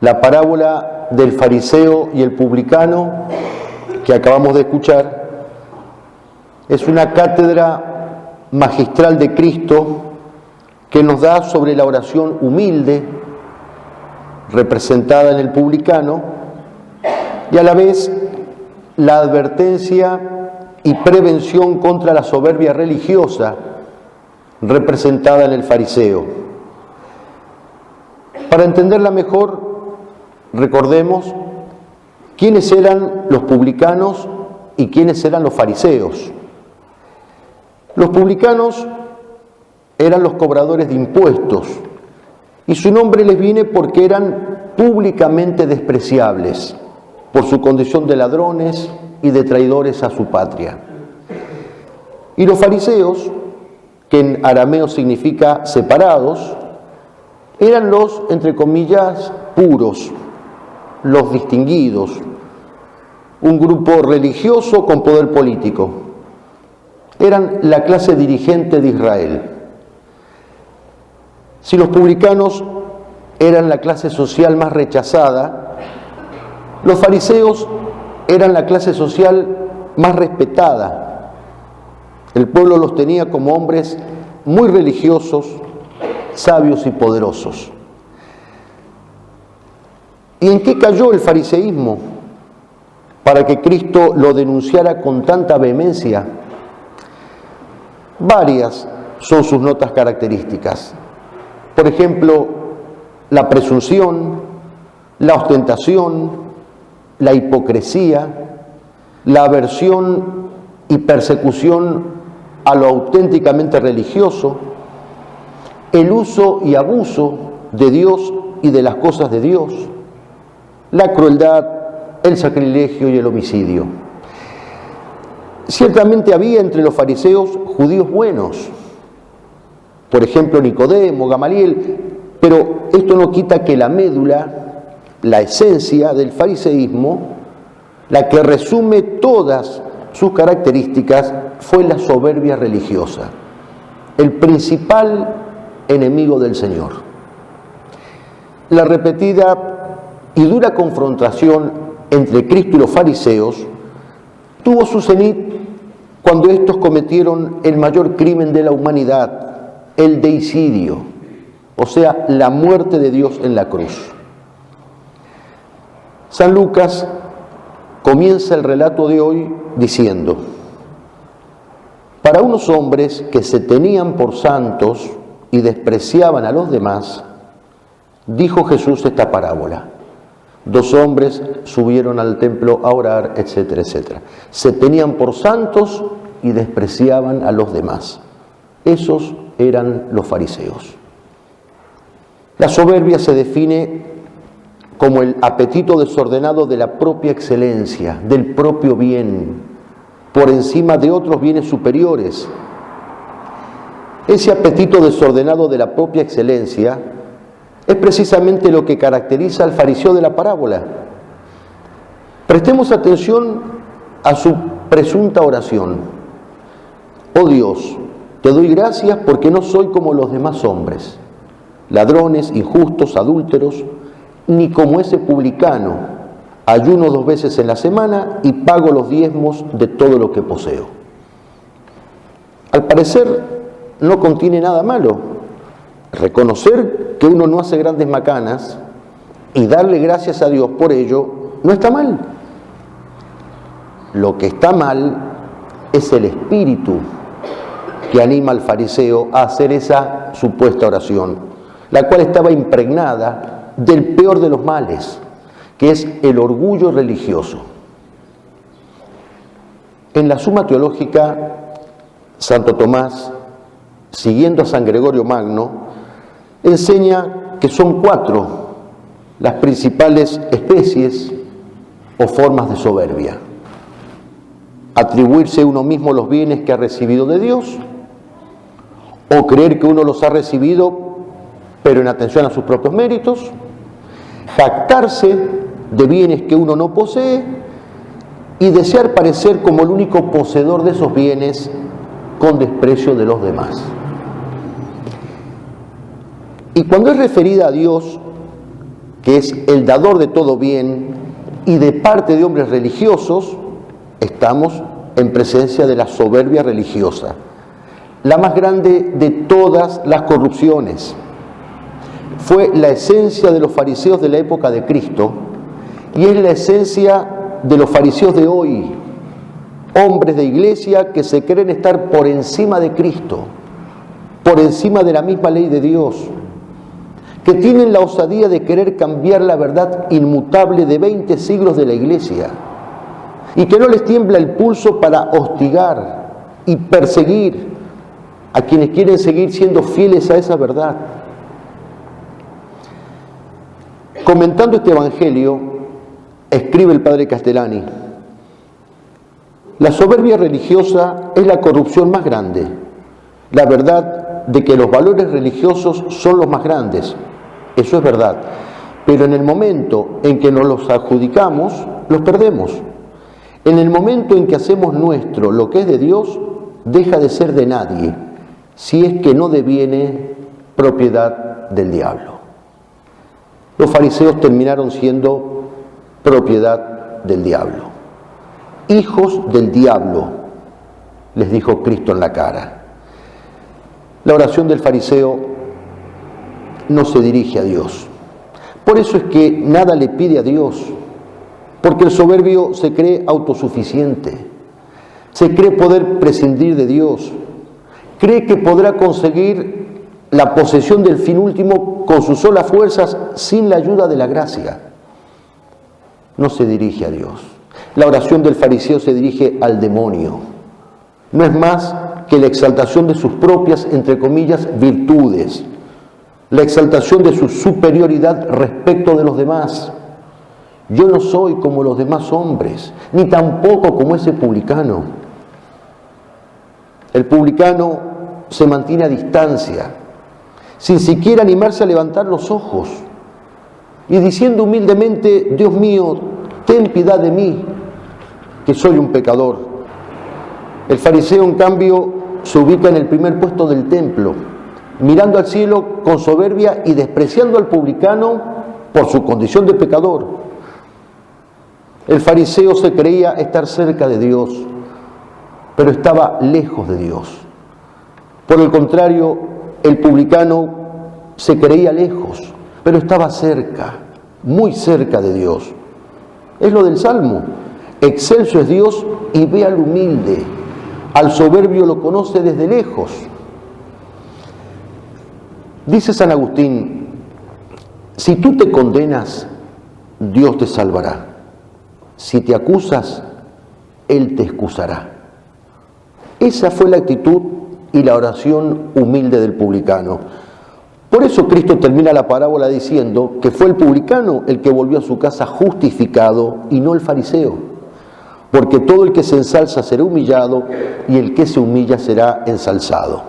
La parábola del fariseo y el publicano que acabamos de escuchar es una cátedra magistral de Cristo que nos da sobre la oración humilde representada en el publicano y a la vez la advertencia y prevención contra la soberbia religiosa representada en el fariseo. Para entenderla mejor, recordemos quiénes eran los publicanos y quiénes eran los fariseos. Los publicanos eran los cobradores de impuestos y su nombre les viene porque eran públicamente despreciables por su condición de ladrones y de traidores a su patria. Y los fariseos, que en arameo significa separados, eran los, entre comillas, puros, los distinguidos, un grupo religioso con poder político. Eran la clase dirigente de Israel. Si los publicanos eran la clase social más rechazada, los fariseos eran la clase social más respetada. El pueblo los tenía como hombres muy religiosos, sabios y poderosos. ¿Y en qué cayó el fariseísmo para que Cristo lo denunciara con tanta vehemencia? Varias son sus notas características. Por ejemplo, la presunción, la ostentación, la hipocresía, la aversión y persecución a lo auténticamente religioso, el uso y abuso de Dios y de las cosas de Dios, la crueldad, el sacrilegio y el homicidio. Ciertamente había entre los fariseos judíos buenos, por ejemplo Nicodemo, Gamaliel, pero esto no quita que la médula, la esencia del fariseísmo, la que resume todas sus características, fue la soberbia religiosa, el principal enemigo del Señor. La repetida y dura confrontación entre Cristo y los fariseos tuvo su cenit cuando estos cometieron el mayor crimen de la humanidad, el deicidio, o sea, la muerte de Dios en la cruz. San Lucas comienza el relato de hoy diciendo: para unos hombres que se tenían por santos y despreciaban a los demás, dijo Jesús esta parábola. 2 hombres subieron al templo a orar, etcétera, etcétera. Se tenían por santos y despreciaban a los demás. Esos eran los fariseos. La soberbia se define como el apetito desordenado de la propia excelencia, del propio bien, por encima de otros bienes superiores. Ese apetito desordenado de la propia excelencia es precisamente lo que caracteriza al fariseo de la parábola. Prestemos atención a su presunta oración. Oh Dios, te doy gracias porque no soy como los demás hombres, ladrones, injustos, adúlteros, ni como ese publicano. Ayuno 2 veces en la semana y pago los diezmos de todo lo que poseo. Al parecer no contiene nada malo. Reconocer que uno no hace grandes macanas y darle gracias a Dios por ello no está mal. Lo que está mal es el espíritu que anima al fariseo a hacer esa supuesta oración, la cual estaba impregnada del peor de los males, que es el orgullo religioso. En la Suma Teológica, Santo Tomás, siguiendo a San Gregorio Magno, enseña que son 4 las principales especies o formas de soberbia: atribuirse a uno mismo los bienes que ha recibido de Dios, o creer que uno los ha recibido pero en atención a sus propios méritos, jactarse de bienes que uno no posee y desear parecer como el único poseedor de esos bienes con desprecio de los demás. Y cuando es referida a Dios, que es el dador de todo bien, y de parte de hombres religiosos, estamos en presencia de la soberbia religiosa, la más grande de todas las corrupciones. Fue la esencia de los fariseos de la época de Cristo y es la esencia de los fariseos de hoy, hombres de iglesia que se creen estar por encima de Cristo, por encima de la misma ley de Dios, que tienen la osadía de querer cambiar la verdad inmutable de 20 siglos de la iglesia y que no les tiembla el pulso para hostigar y perseguir a quienes quieren seguir siendo fieles a esa verdad. Comentando este evangelio, escribe el padre Castellani: la soberbia religiosa es la corrupción más grande. La verdad de que los valores religiosos son los más grandes, eso es verdad, pero en el momento en que nos los adjudicamos, los perdemos. En el momento en que hacemos nuestro lo que es de Dios, deja de ser de nadie, si es que no deviene propiedad del diablo. Los fariseos terminaron siendo propiedad del diablo. Hijos del diablo, les dijo Cristo en la cara. La oración del fariseo no se dirige a Dios. Por eso es que nada le pide a Dios, porque el soberbio se cree autosuficiente, se cree poder prescindir de Dios, cree que podrá conseguir la posesión del fin último con sus solas fuerzas sin la ayuda de la gracia. No se dirige a Dios. La oración del fariseo se dirige al demonio. No es más que la exaltación de sus propias, entre comillas, virtudes, la exaltación de su superioridad respecto de los demás. Yo no soy como los demás hombres, ni tampoco como ese publicano. El publicano se mantiene a distancia, sin siquiera animarse a levantar los ojos, y diciendo humildemente: Dios mío, ten piedad de mí, que soy un pecador. El fariseo, en cambio, se ubica en el primer puesto del templo, mirando al cielo con soberbia y despreciando al publicano por su condición de pecador. El fariseo se creía estar cerca de Dios, pero estaba lejos de Dios. Por el contrario, el publicano se creía lejos, pero estaba cerca, muy cerca de Dios. Es lo del Salmo: excelso es Dios y ve al humilde, al soberbio lo conoce desde lejos. Dice San Agustín: si tú te condenas, Dios te salvará. Si te acusas, Él te excusará. Esa fue la actitud y la oración humilde del publicano. Por eso Cristo termina la parábola diciendo que fue el publicano el que volvió a su casa justificado y no el fariseo. Porque todo el que se ensalza será humillado y el que se humilla será ensalzado.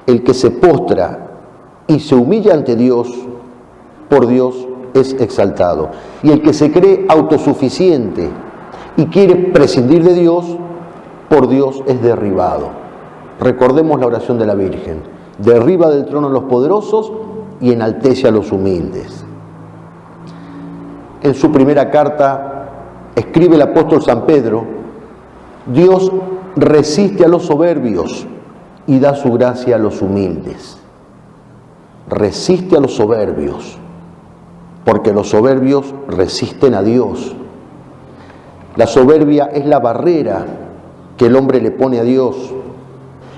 El que se postra y se humilla ante Dios, por Dios es exaltado. Y el que se cree autosuficiente y quiere prescindir de Dios, por Dios es derribado. Recordemos la oración de la Virgen: derriba del trono a los poderosos y enaltece a los humildes. En su primera carta escribe el apóstol San Pedro: Dios resiste a los soberbios y da su gracia a los humildes. Resiste a los soberbios, porque los soberbios resisten a Dios. La soberbia es la barrera que el hombre le pone a Dios.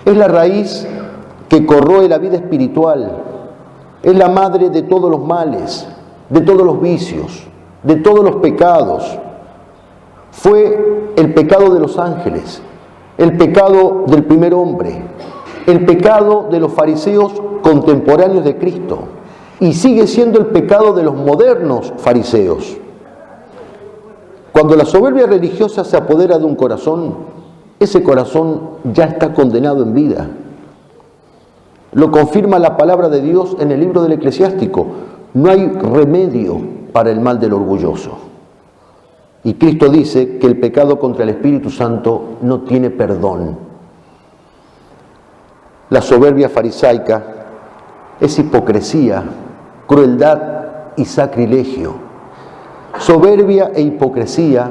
Es la raíz que corroe la vida espiritual. Es la madre de todos los males, de todos los vicios, de todos los pecados. Fue el pecado de los ángeles, el pecado del primer hombre, el pecado de los fariseos contemporáneos de Cristo, y sigue siendo el pecado de los modernos fariseos. Cuando la soberbia religiosa se apodera de un corazón, ese corazón ya está condenado en vida. Lo confirma la palabra de Dios en el libro del Eclesiástico: no hay remedio para el mal del orgulloso. Y Cristo dice que el pecado contra el Espíritu Santo no tiene perdón. La soberbia farisaica es hipocresía, crueldad y sacrilegio, soberbia e hipocresía,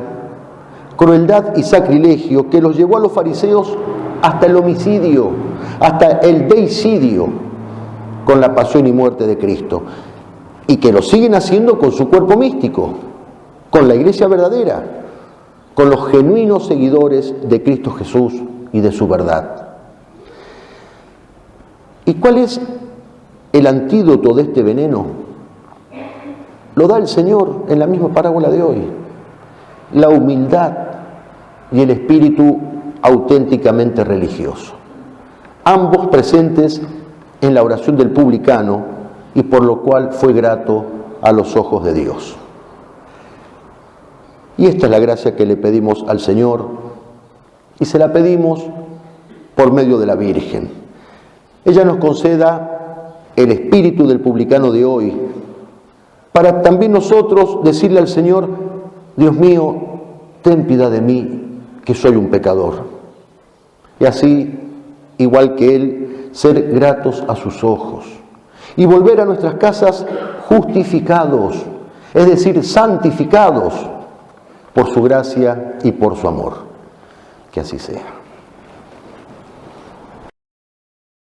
crueldad y sacrilegio que los llevó a los fariseos hasta el homicidio, hasta el deicidio con la pasión y muerte de Cristo, y que lo siguen haciendo con su cuerpo místico, con la iglesia verdadera, con los genuinos seguidores de Cristo Jesús y de su verdad. ¿Y cuál es el antídoto de este veneno? Lo da el Señor en la misma parábola de hoy: la humildad y el espíritu auténticamente religioso, ambos presentes en la oración del publicano, y por lo cual fue grato a los ojos de Dios. Y esta es la gracia que le pedimos al Señor, y se la pedimos por medio de la Virgen. Ella nos conceda el espíritu del publicano de hoy, para también nosotros decirle al Señor: Dios mío, ten piedad de mí, que soy un pecador. Y así, igual que Él, ser gratos a sus ojos y volver a nuestras casas justificados, es decir, santificados por su gracia y por su amor. Que así sea.